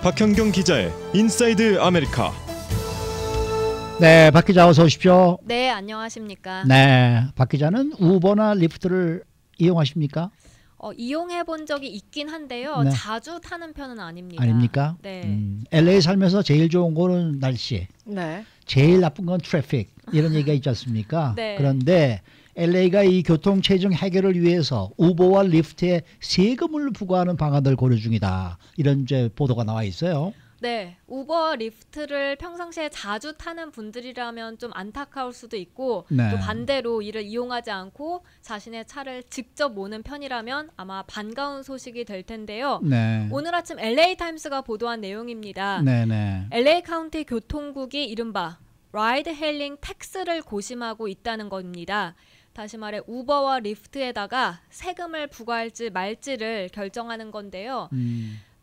박현경 기자의 인사이드 아메리카. 네, 박 기자 어서 오십시오. 네, 안녕하십니까. 네, 박 기자는 우버나 리프트를 이용하십니까? 이용해 본 적이 있긴 한데요. 네. 자주 타는 편은 아닙니다. 아닙니까? 네. LA 살면서 제일 좋은 거는 날씨, 네. 제일 나쁜 건 트래픽 이런 얘기가 있지 않습니까? 네. 그런데 LA가 이 교통 체증 해결을 위해서 우버와 리프트에 세금을 부과하는 방안을 고려 중이다. 이런 이제 보도가 나와 있어요. 네, 우버, 리프트를 평상시에 자주 타는 분들이라면 좀 안타까울 수도 있고 네. 또 반대로 이를 이용하지 않고 자신의 차를 직접 모는 편이라면 아마 반가운 소식이 될 텐데요. 네. 오늘 아침 LA 타임스가 보도한 내용입니다. 네네. LA 카운티 교통국이 이른바 라이드 헤일링 텍스를 고심하고 있다는 겁니다. 다시 말해 우버와 리프트에다가 세금을 부과할지 말지를 결정하는 건데요.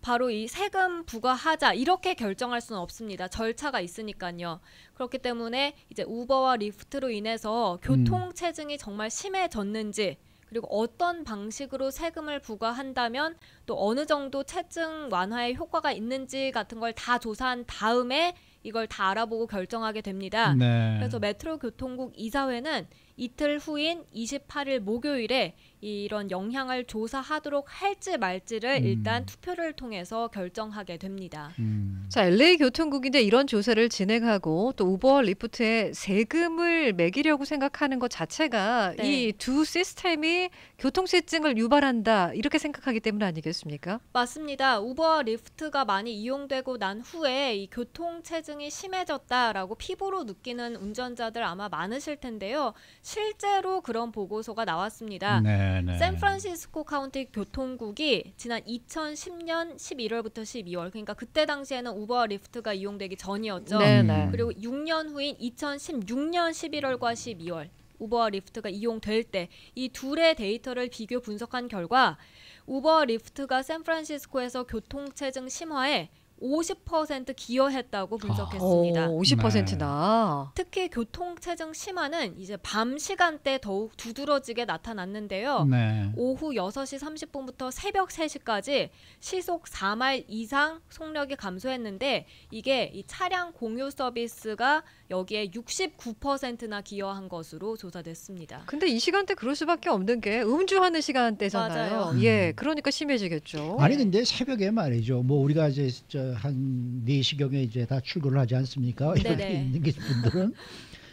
바로 이 세금 부과하자 이렇게 결정할 수는 없습니다. 절차가 있으니까요. 그렇기 때문에 이제 우버와 리프트로 인해서 교통체증이 정말 심해졌는지 그리고 어떤 방식으로 세금을 부과한다면 또 어느 정도 체증 완화에 효과가 있는지 같은 걸 다 조사한 다음에 이걸 다 알아보고 결정하게 됩니다. 네. 그래서 메트로교통국 이사회는 이틀 후인 28일 목요일에 이런 영향을 조사하도록 할지 말지를 일단 투표를 통해서 결정하게 됩니다. 자, LA 교통국인데 이런 조사를 진행하고 또 우버와 리프트에 세금을 매기려고 생각하는 것 자체가 네. 이 두 시스템이 교통체증을 유발한다 이렇게 생각하기 때문 아니겠습니까? 맞습니다. 우버와 리프트가 많이 이용되고 난 후에 이 교통체증이 심해졌다라고 피부로 느끼는 운전자들 아마 많으실 텐데요. 실제로 그런 보고서가 나왔습니다. 네네. 샌프란시스코 카운티 교통국이 지난 2010년 11월부터 12월 그러니까 그때 당시에는 우버와 리프트가 이용되기 전이었죠. 네네. 그리고 6년 후인 2016년 11월과 12월 우버와 리프트가 이용될 때 이 둘의 데이터를 비교 분석한 결과 우버와 리프트가 샌프란시스코에서 교통체증 심화에 50% 기여했다고 분석했습니다. 50%나. 특히 교통체증 심화는 이제 밤 시간대 더욱 두드러지게 나타났는데요. 네. 오후 6시 30분부터 새벽 3시까지 시속 4마일 이상 속력이 감소했는데 이게 이 차량 공유 서비스가 여기에 69%나 기여한 것으로 조사됐습니다. 근데 이 시간대 그럴 수밖에 없는 게 음주하는 시간대잖아요. 맞아요. 예, 그러니까 심해지겠죠. 아니 근데 새벽에 말이죠. 뭐 우리가 이제 한 4시경에 이제 다 출근을 하지 않습니까? 여기 네네. 있는 분들은.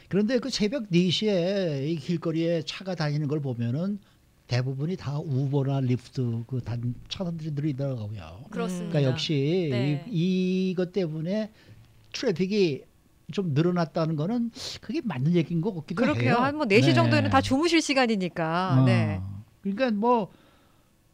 그런데 그 새벽 4시에 이 길거리에 차가 다니는 걸 보면은 대부분이 다 우버나 리프트 그 차들이더라고요. 그렇습니다. 그러니까 역시 네. 이것 때문에 트래픽이 좀 늘어났다는 거는 그게 맞는 얘기인 것 같기도 해요. 그렇게요. 한 뭐 4시 정도에는 다 주무실 시간이니까. 네. 그러니까 뭐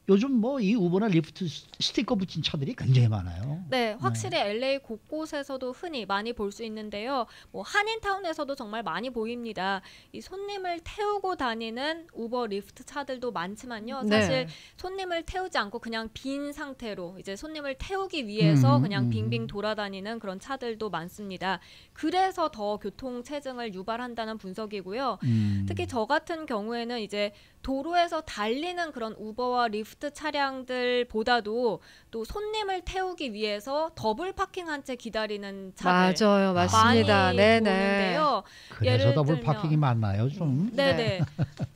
요즘 뭐 이 우버나 리프트 스티커 붙인 차들이 굉장히 많아요. 네, 확실히 LA 곳곳에서도 흔히 많이 볼 수 있는데요. 뭐 한인타운에서도 정말 많이 보입니다. 이 손님을 태우고 다니는 우버 리프트 차들도 많지만요. 사실 손님을 태우지 않고 그냥 빈 상태로 이제 손님을 태우기 위해서 그냥 빙빙 돌아다니는 그런 차들도 많습니다. 그래서 더 교통체증을 유발한다는 분석이고요. 특히 저 같은 경우에는 이제 도로에서 달리는 그런 우버와 리프트 차량들보다도 또 손님을 태우기 위해서 더블 파킹한 채 기다리는 차들 맞아요, 맞습니다. 많이 네네. 보는데요. 그래서 예를 더블 들면- 파킹이 많나요, 좀? 네네.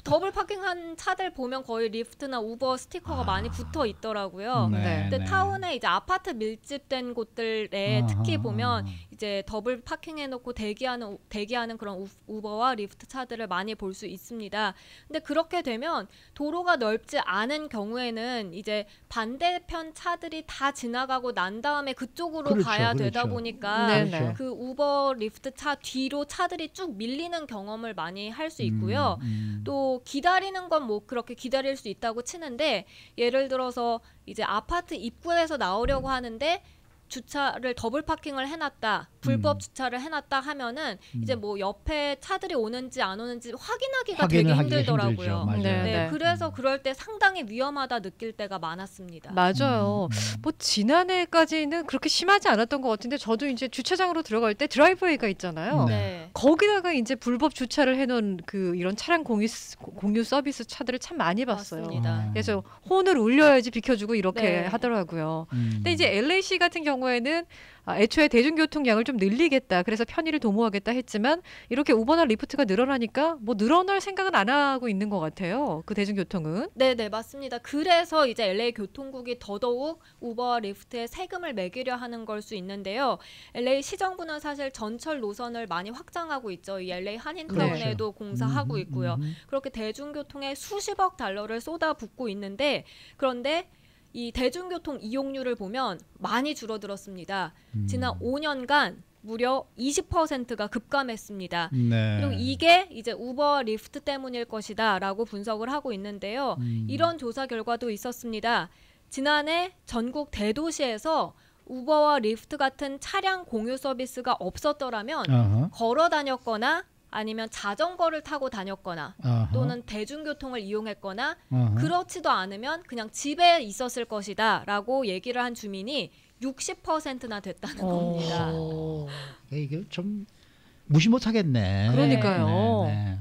더블 파킹한 차들 보면 거의 리프트나 우버 스티커가 많이 붙어 있더라고요. 네. 근데 타운에 이제 아파트 밀집된 곳들에 특히 보면 이제 더블 파킹해놓고 대기하는 그런 우버와 리프트 차들을 많이 볼 수 있습니다. 근데 그렇게 되면 도로가 넓지 않은 경우에는 이제 반대편 차들이 다 지나가고 난 다음에 그쪽으로 그렇죠, 가야 되다 그렇죠. 보니까 네네. 그 우버 리프트 차 뒤로 차들이 쭉 밀리는 경험을 많이 할 수 있고요. 또 기다리는 건 뭐 그렇게 기다릴 수 있다고 치는데 예를 들어서 이제 아파트 입구에서 나오려고 하는데 주차를 더블 파킹을 해놨다. 불법 주차를 해놨다 하면은 이제 뭐 옆에 차들이 오는지 안 오는지 확인하기가 되게 하기가 힘들더라고요. 힘들죠. 맞아요. 네, 네, 그래서 그럴 때 상당히 위험하다 느낄 때가 많았습니다. 맞아요. 뭐 지난해까지는 그렇게 심하지 않았던 것 같은데 저도 이제 주차장으로 들어갈 때 드라이브웨이가 있잖아요. 네. 거기다가 이제 불법 주차를 해놓은 그 이런 차량 공유 서비스 차들을 참 많이 봤어요. 맞습니다. 그래서 혼을 울려야지 비켜주고 이렇게 네. 하더라고요. 근데 이제 LA시 같은 경우에는 애초에 대중교통량을 좀 늘리겠다. 그래서 편의를 도모하겠다 했지만 이렇게 우버나 리프트가 늘어나니까 뭐 늘어날 생각은 안 하고 있는 것 같아요. 그 대중교통은. 네, 맞습니다. 그래서 이제 LA 교통국이 더더욱 우버와 리프트에 세금을 매기려 하는 걸 수 있는데요. LA 시정부는 사실 전철 노선을 많이 확장하고 있죠. 이 LA 한인타운에도 공사하고 있고요. 그렇게 대중교통에 수십억 달러를 쏟아붓고 있는데 그런데 이 대중교통 이용률을 보면 많이 줄어들었습니다. 지난 5년간 무려 20%가 급감했습니다. 네. 그리고 이게 이제 우버 리프트 때문일 것이다라고 분석을 하고 있는데요. 이런 조사 결과도 있었습니다. 지난해 전국 대도시에서 우버와 리프트 같은 차량 공유 서비스가 없었더라면 걸어 다녔거나 아니면 자전거를 타고 다녔거나 또는 대중교통을 이용했거나 그렇지도 않으면 그냥 집에 있었을 것이다 라고 얘기를 한 주민이 60%나 됐다는 겁니다. 이게 좀 무시 못하겠네. 그러니까요. 네.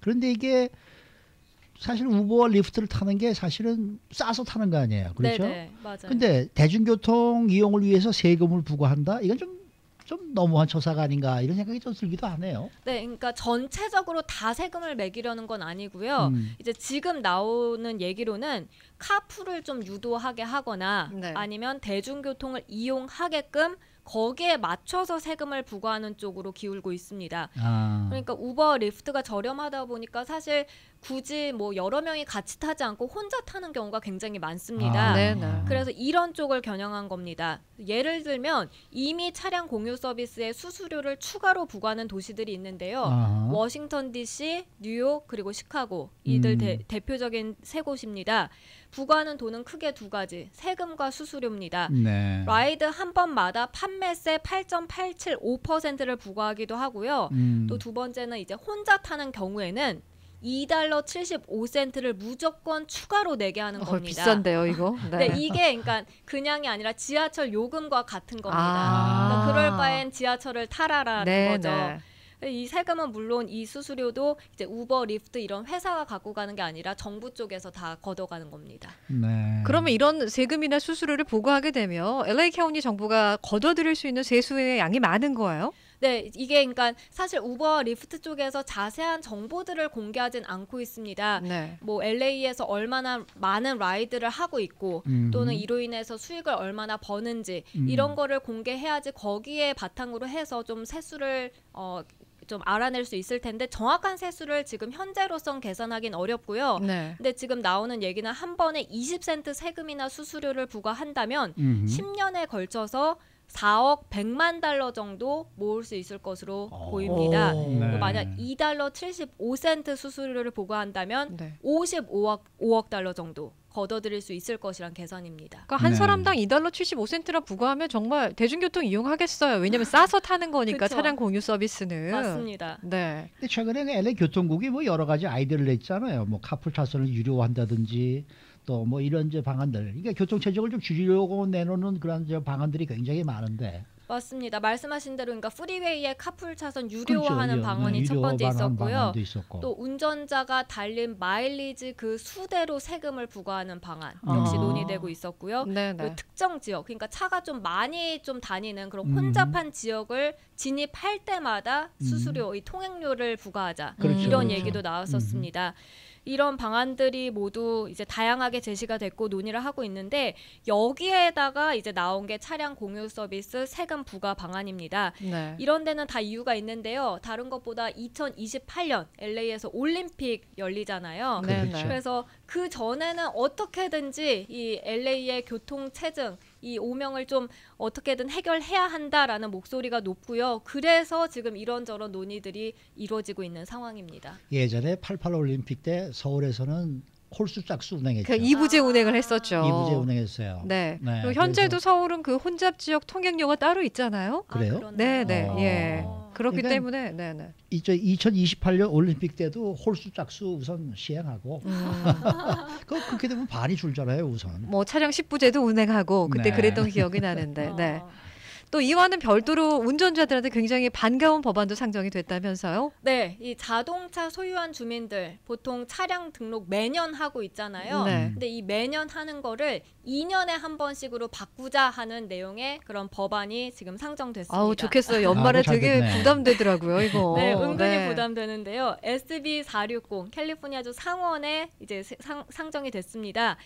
그런데 이게 사실 우버와 리프트를 타는 게 사실은 싸서 타는 거 아니에요. 그렇죠? 네, 맞아요. 근데 대중교통 이용을 위해서 세금을 부과한다? 이건 좀 너무한 처사가 아닌가 이런 생각이 좀 들기도 하네요. 네, 그러니까 전체적으로 다 세금을 매기려는 건 아니고요. 이제 지금 나오는 얘기로는 카풀을 좀 유도하게 하거나 네. 아니면 대중교통을 이용하게끔 거기에 맞춰서 세금을 부과하는 쪽으로 기울고 있습니다. 그러니까 우버, 리프트가 저렴하다 보니까 사실 굳이 뭐 여러 명이 같이 타지 않고 혼자 타는 경우가 굉장히 많습니다. 네네. 그래서 이런 쪽을 겨냥한 겁니다. 예를 들면 이미 차량 공유 서비스에 수수료를 추가로 부과하는 도시들이 있는데요. 워싱턴 DC, 뉴욕 그리고 시카고 이들 대표적인 세 곳입니다. 부과하는 돈은 크게 두 가지. 세금과 수수료입니다. 네. 라이드 한 번마다 판매세 8.875%를 부과하기도 하고요. 또 두 번째는 이제 혼자 타는 경우에는 $2 75센트를 무조건 추가로 내게 하는 겁니다. 비싼데요, 이거. 네, 이게 그러니까 그냥이 아니라 지하철 요금과 같은 겁니다. 아. 그러니까 그럴 바엔 지하철을 타라라는 네, 거죠. 네. 이 세금은 물론 이 수수료도 이제 우버, 리프트 이런 회사가 갖고 가는 게 아니라 정부 쪽에서 다 걷어가는 겁니다. 네. 그러면 이런 세금이나 수수료를 부과하게 되면 LA 카운티 정부가 걷어들일 수 있는 세수의 양이 많은 거예요? 네, 이게 그러니까 사실 우버, 리프트 쪽에서 자세한 정보들을 공개하진 않고 있습니다. 네. 뭐 LA에서 얼마나 많은 라이드를 하고 있고 또는 이로 인해서 수익을 얼마나 버는지 이런 거를 공개해야지 거기에 바탕으로 해서 좀 세수를 좀 알아낼 수 있을 텐데 정확한 세수를 지금 현재로선 계산하긴 어렵고요. 네. 근데 지금 나오는 얘기는 한 번에 20센트 세금이나 수수료를 부과한다면 10년에 걸쳐서 4억 100만 달러 정도 모을 수 있을 것으로 보입니다. 네. 만약 $2 75센트 수수료를 부과한다면 네. 55억 달러 정도 걷어들일 수 있을 것이란 계산입니다. 그러니까 한 네. 사람당 $2 75센트나 부과하면 정말 대중교통 이용하겠어요. 왜냐하면 싸서 타는 거니까 그쵸. 차량 공유 서비스는. 맞습니다. 네. 근데 최근에 그 LA 교통국이 뭐 여러 가지 아이디어를 냈잖아요. 뭐 카풀 차선을 유료한다든지 또 뭐 이런 이제 방안들. 그러니까 교통 체증을 좀 줄이려고 내놓는 그런 이제 방안들이 굉장히 많은데. 맞습니다. 말씀하신 대로 그러니까 프리웨이에 카풀 차선 유료화하는 그렇죠. 방안이 첫 번째 유료화하는 있었고요. 방안도 있었고. 또 운전자가 달린 마일리지 그 수대로 세금을 부과하는 방안 역시 논의되고 있었고요. 네네. 그리고 특정 지역, 그러니까 차가 좀 많이 좀 다니는 그런 혼잡한 지역을 진입할 때마다 수수료, 이 통행료를 부과하자 그렇죠, 이런 그렇죠. 얘기도 나왔었습니다. 이런 방안들이 모두 이제 다양하게 제시가 됐고 논의를 하고 있는데 여기에다가 이제 나온 게 차량 공유 서비스 세금 부과 방안입니다. 네. 이런 데는 다 이유가 있는데요. 다른 것보다 2028년 LA에서 올림픽 열리잖아요. 네, 그렇죠. 네. 그래서 그 전에는 어떻게든지 이 LA의 교통 체증, 이 오명을 좀 어떻게든 해결해야 한다라는 목소리가 높고요. 그래서 지금 이런저런 논의들이 이루어지고 있는 상황입니다. 예전에 88 올림픽 때 서울에서는 홀수 짝수 운행했죠. 그 이부제 운행을 했었죠. 이부제 운행했어요. 네. 네, 그리고 현재도 그래서- 서울은 그 혼잡 지역 통행료가 따로 있잖아요. 그래요? 그렇네요. 네, 예. 그렇기 그러니까 때문에, 네, 네. 2028년 올림픽 때도 홀수 짝수 우선 시행하고 음. 그렇게 되면 반이 줄잖아요, 우선. 뭐 차량 10부제도 운행하고 그때 네. 그랬던 기억이 나는데, 네. 어. 또 이와는 별도로 운전자들한테 굉장히 반가운 법안도 상정이 됐다면서요? 네, 이 자동차 소유한 주민들 보통 차량 등록 매년 하고 있잖아요. 네. 근데 이 매년 하는 거를 2년에 한 번씩으로 바꾸자 하는 내용의 그런 법안이 지금 상정됐습니다. 아우 좋겠어요. 연말에 아우, 잘 되게 됐네. 부담되더라고요, 이거. 네, 은근히 네. 부담되는데요. SB 460 캘리포니아주 상원에 이제 상정이 됐습니다.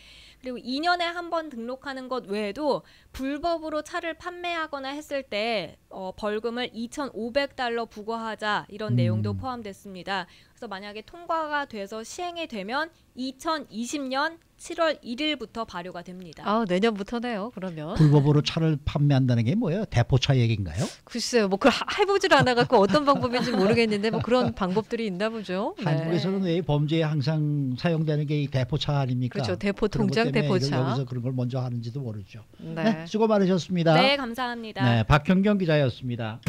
그리고 2년에 한 번 등록하는 것 외에도 불법으로 차를 판매하거나 했을 때 벌금을 $2,500 부과하자 이런 내용도 포함됐습니다. 그래서 만약에 통과가 돼서 시행이 되면 2020년 7월 1일부터 발효가 됩니다. 아, 내년부터네요. 그러면. 불법으로 차를 판매한다는 게 뭐예요? 대포차 얘기인가요? 글쎄요. 뭐 그걸 해보질 않아갖고 어떤 방법인지 모르겠는데 뭐 그런 방법들이 있나 보죠. 네. 한국에서는 왜 범죄에 항상 사용되는 게 이 대포차 아닙니까? 그렇죠. 대포 그런 것 통장, 때문에 대포차. 여기서 그런 걸 먼저 하는지도 모르죠. 네. 네, 수고 많으셨습니다. 네, 감사합니다. 네, 박현경 기자였습니다.